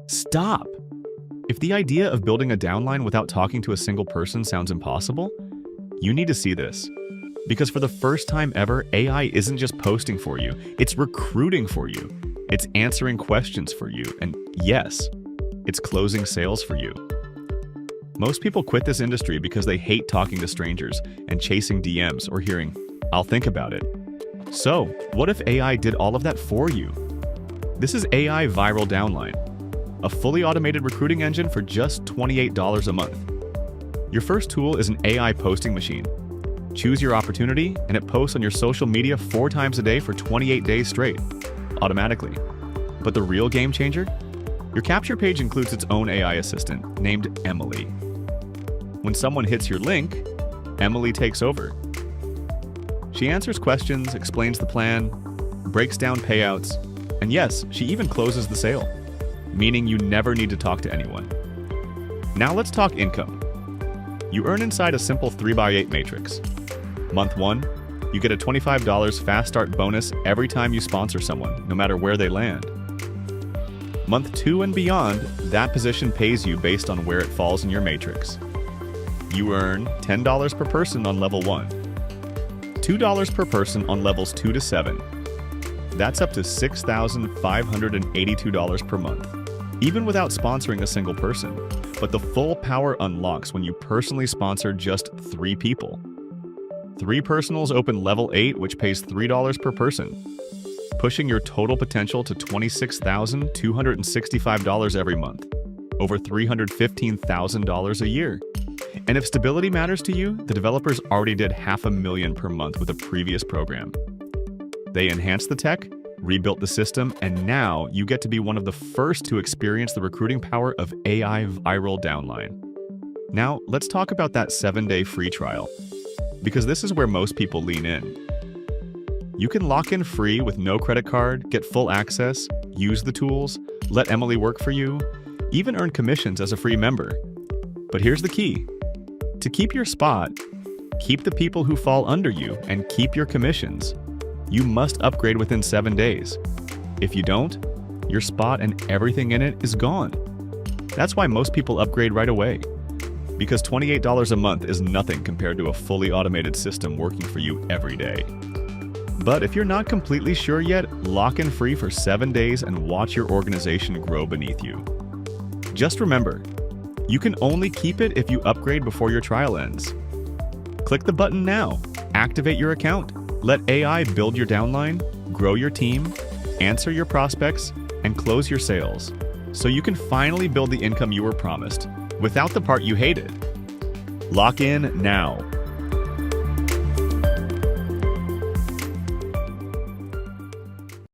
Stop! If the idea of building a downline without talking to a single person sounds impossible, you need to see this. Because for the first time ever, AI isn't just posting for you, it's recruiting for you. It's answering questions for you, and yes, it's closing sales for you. Most people quit this industry because they hate talking to strangers and chasing DMs or hearing, "I'll think about it." So, what if AI did all of that for you? This is AI Viral Downline, a fully automated recruiting engine for just $28 a month. Your first tool is an AI posting machine. Choose your opportunity, and it posts on your social media 4 times a day for 28 days straight, automatically. But the real game changer? Your capture page includes its own AI assistant, named Emily. When someone hits your link, Emily takes over. She answers questions, explains the plan, breaks down payouts, and yes, she even closes the sale, meaning you never need to talk to anyone. Now let's talk income. You earn inside a simple 3x8 matrix. Month 1, you get a $25 fast start bonus every time you sponsor someone, no matter where they land. Month 2 and beyond, that position pays you based on where it falls in your matrix. You earn $10 per person on level 1, $2 per person on levels 2 to 7. That's up to $6,582 per month, even without sponsoring a single person. But the full power unlocks when you personally sponsor just 3 people. 3 personals open level 8, which pays $3 per person, pushing your total potential to $26,265 every month, over $315,000 a year. And if stability matters to you, the developers already did $500,000 per month with a previous program. They enhanced the tech, rebuilt the system, and now you get to be one of the first to experience the recruiting power of AI Viral Downline. Now, let's talk about that 7-day free trial, because this is where most people lean in. You can lock in free with no credit card, get full access, use the tools, let Emily work for you, even earn commissions as a free member. But here's the key. To keep your spot, keep the people who fall under you, and keep your commissions, you must upgrade within 7 days. If you don't, your spot and everything in it is gone. That's why most people upgrade right away. Because $28 a month is nothing compared to a fully automated system working for you every day. But if you're not completely sure yet, lock in free for 7 days and watch your organization grow beneath you. Just remember, you can only keep it if you upgrade before your trial ends. Click the button now, activate your account, let AI build your downline, grow your team, answer your prospects, and close your sales, so you can finally build the income you were promised, without the part you hated. Lock in now.